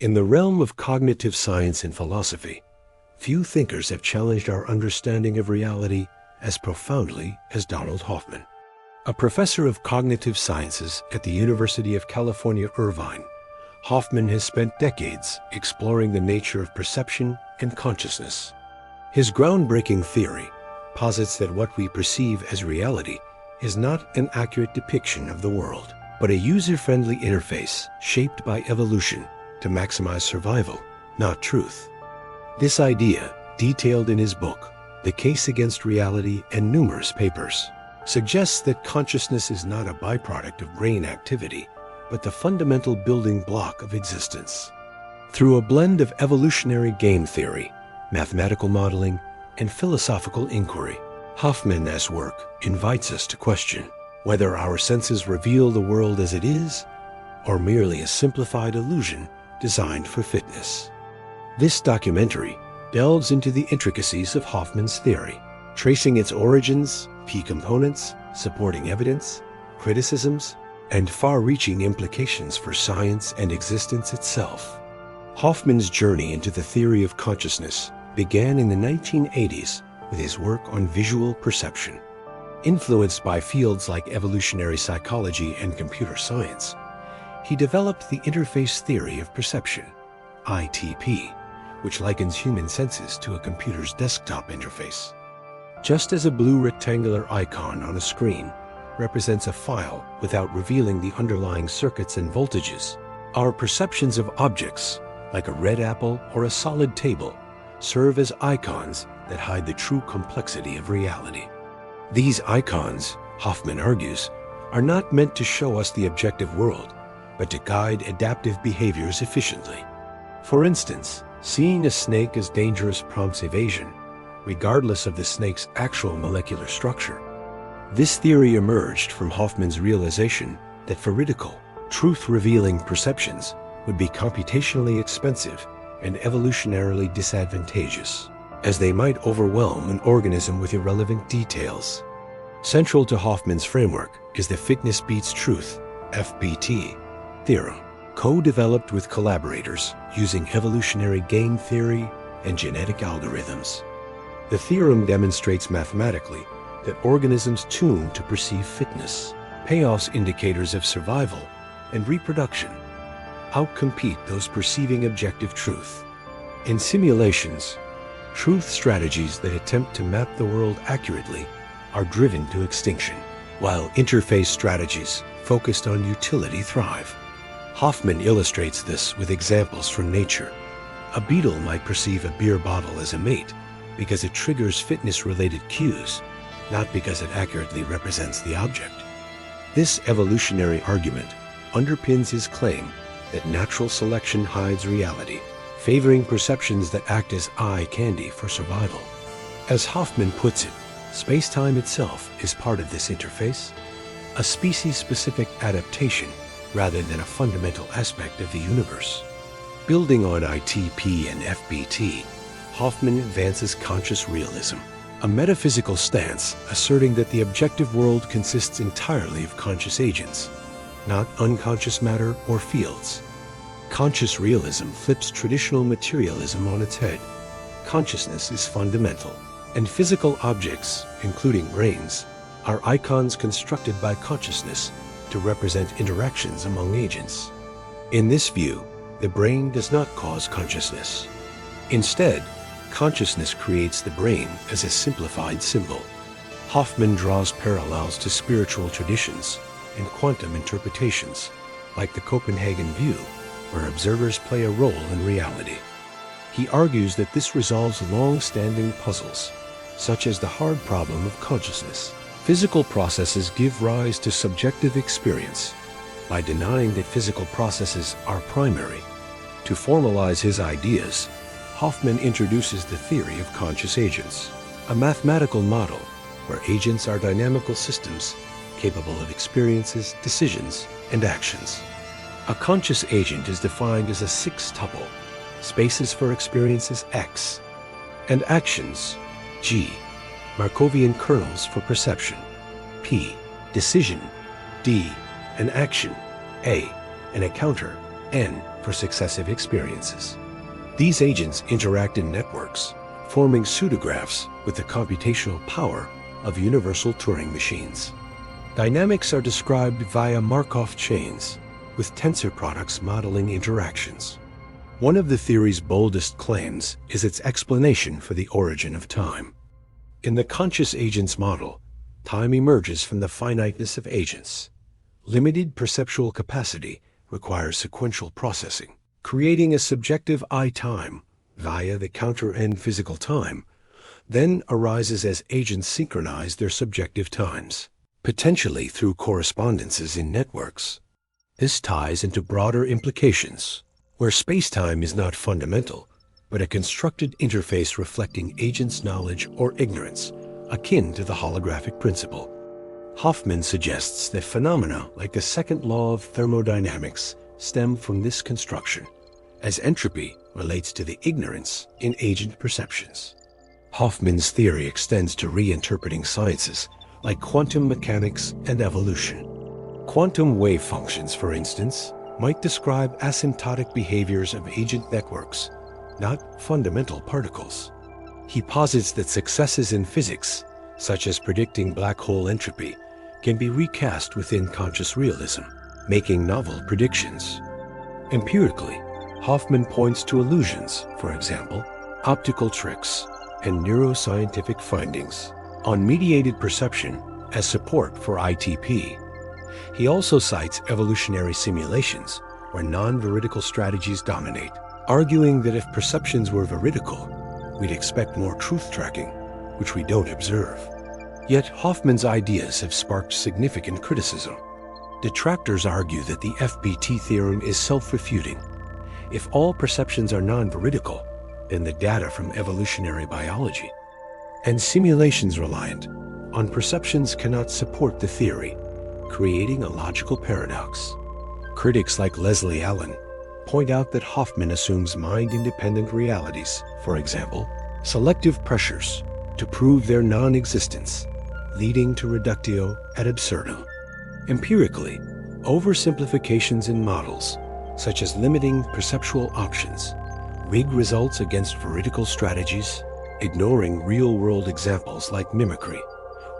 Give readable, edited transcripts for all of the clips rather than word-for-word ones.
In the realm of cognitive science and philosophy, few thinkers have challenged our understanding of reality as profoundly as Donald Hoffman. A professor of cognitive sciences at the University of California, Irvine, Hoffman has spent decades exploring the nature of perception and consciousness. His groundbreaking theory posits that what we perceive as reality is not an accurate depiction of the world, but a user-friendly interface shaped by evolution to maximize survival, not truth. This idea, detailed in his book, The Case Against Reality, and numerous papers, suggests that consciousness is not a byproduct of brain activity, but the fundamental building block of existence. Through a blend of evolutionary game theory, mathematical modeling, and philosophical inquiry, Hoffman's work invites us to question whether our senses reveal the world as it is, or merely a simplified illusion designed for fitness. This documentary delves into the intricacies of Hoffman's theory, tracing its origins, key components, supporting evidence, criticisms, and far-reaching implications for science and existence itself. Hoffman's journey into the theory of consciousness began in the 1980s with his work on visual perception. Influenced by fields like evolutionary psychology and computer science, he developed the interface theory of perception, ITP, which likens human senses to a computer's desktop interface. Just as a blue rectangular icon on a screen represents a file without revealing the underlying circuits and voltages, our perceptions of objects, like a red apple or a solid table, serve as icons that hide the true complexity of reality. These icons, Hoffman argues, are not meant to show us the objective world, but to guide adaptive behaviors efficiently. For instance, seeing a snake as dangerous prompts evasion, regardless of the snake's actual molecular structure. This theory emerged from Hoffman's realization that veridical, truth-revealing perceptions would be computationally expensive and evolutionarily disadvantageous, as they might overwhelm an organism with irrelevant details. Central to Hoffman's framework is the fitness beats truth, FBT, theorem, co-developed with collaborators using evolutionary game theory and genetic algorithms. The theorem demonstrates mathematically that organisms tune to perceive fitness, payoffs indicators of survival and reproduction, outcompete those perceiving objective truth. In simulations, truth strategies that attempt to map the world accurately are driven to extinction, while interface strategies focused on utility thrive. Hoffman illustrates this with examples from nature. A beetle might perceive a beer bottle as a mate because it triggers fitness-related cues, not because it accurately represents the object. This evolutionary argument underpins his claim that natural selection hides reality, favoring perceptions that act as eye candy for survival. As Hoffman puts it, space-time itself is part of this interface, a species-specific adaptation rather than a fundamental aspect of the universe. Building on ITP and FBT, Hoffman advances conscious realism, a metaphysical stance asserting that the objective world consists entirely of conscious agents, not unconscious matter or fields. Conscious realism flips traditional materialism on its head. Consciousness is fundamental, and physical objects, including brains, are icons constructed by consciousness to represent interactions among agents. In this view, the brain does not cause consciousness. Instead, consciousness creates the brain as a simplified symbol. Hoffman draws parallels to spiritual traditions and quantum interpretations, like the Copenhagen view, where observers play a role in reality. He argues that this resolves long-standing puzzles, such as the hard problem of consciousness. Physical processes give rise to subjective experience by denying that physical processes are primary. To formalize his ideas, Hoffman introduces the theory of conscious agents, a mathematical model where agents are dynamical systems capable of experiences, decisions, and actions. A conscious agent is defined as a six-tuple, spaces for experiences X, and actions G, Markovian kernels for perception P, decision D, an action A, and a counter N for successive experiences. These agents interact in networks, forming pseudographs with the computational power of universal Turing machines. Dynamics are described via Markov chains, with tensor products modeling interactions. One of the theory's boldest claims is its explanation for the origin of time. In the conscious agents model, time emerges from the finiteness of agents. Limited perceptual capacity requires sequential processing, creating a subjective I-time via the counter-end physical time, then arises as agents synchronize their subjective times, potentially through correspondences in networks. This ties into broader implications, where space-time is not fundamental, but a constructed interface reflecting agents' knowledge or ignorance, akin to the holographic principle. Hoffman suggests that phenomena like the second law of thermodynamics stem from this construction, as entropy relates to the ignorance in agent perceptions. Hoffman's theory extends to reinterpreting sciences like quantum mechanics and evolution. Quantum wave functions, for instance, might describe asymptotic behaviors of agent networks, not fundamental particles. He posits that successes in physics, such as predicting black hole entropy, can be recast within conscious realism, making novel predictions. Empirically, Hoffman points to illusions, for example, optical tricks, and neuroscientific findings on mediated perception as support for ITP. He also cites evolutionary simulations where non-veridical strategies dominate, arguing that if perceptions were veridical, we'd expect more truth tracking, which we don't observe. Yet Hoffman's ideas have sparked significant criticism. Detractors argue that the FBT theorem is self-refuting. If all perceptions are non-veridical, then the data from evolutionary biology and simulations reliant on perceptions cannot support the theory, creating a logical paradox. Critics like Leslie Allen point out that Hoffman assumes mind-independent realities, for example, selective pressures, to prove their non-existence, leading to reductio ad absurdum. Empirically, oversimplifications in models, such as limiting perceptual options, rig results against veridical strategies, ignoring real-world examples like mimicry,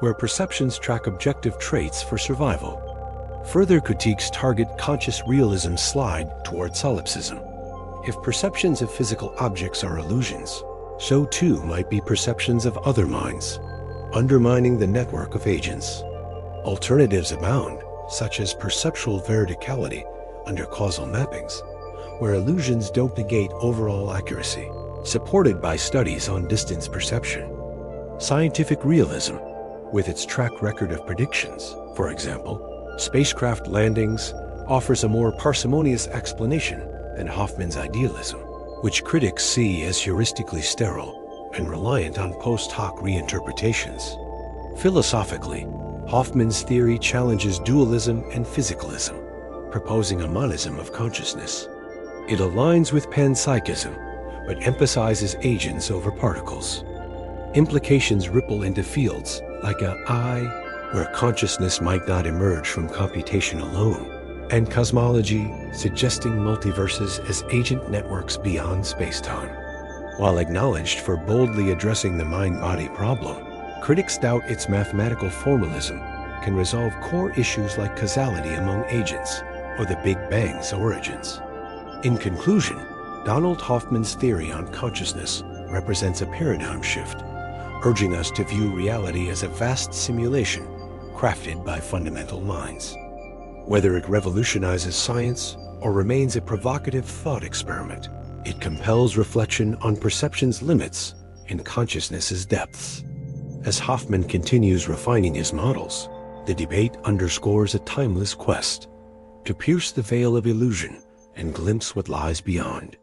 where perceptions track objective traits for survival. Further critiques target conscious realism's slide toward solipsism. If perceptions of physical objects are illusions, so too might be perceptions of other minds, undermining the network of agents. Alternatives abound, such as perceptual veridicality under causal mappings, where illusions don't negate overall accuracy, supported by studies on distance perception. Scientific realism, with its track record of predictions, for example, spacecraft landings, offers a more parsimonious explanation than Hoffman's idealism, which critics see as heuristically sterile and reliant on post hoc reinterpretations. Philosophically, Hoffman's theory challenges dualism and physicalism, proposing a monism of consciousness. It aligns with panpsychism, but emphasizes agents over particles. Implications ripple into fields like a I, where consciousness might not emerge from computation alone, and cosmology, suggesting multiverses as agent networks beyond spacetime. While acknowledged for boldly addressing the mind-body problem, critics doubt its mathematical formalism can resolve core issues like causality among agents or the Big Bang's origins. In conclusion, Donald Hoffman's theory on consciousness represents a paradigm shift, urging us to view reality as a vast simulation crafted by fundamental minds. Whether it revolutionizes science or remains a provocative thought experiment, it compels reflection on perception's limits and consciousness's depths. As Hoffman continues refining his models, the debate underscores a timeless quest to pierce the veil of illusion and glimpse what lies beyond.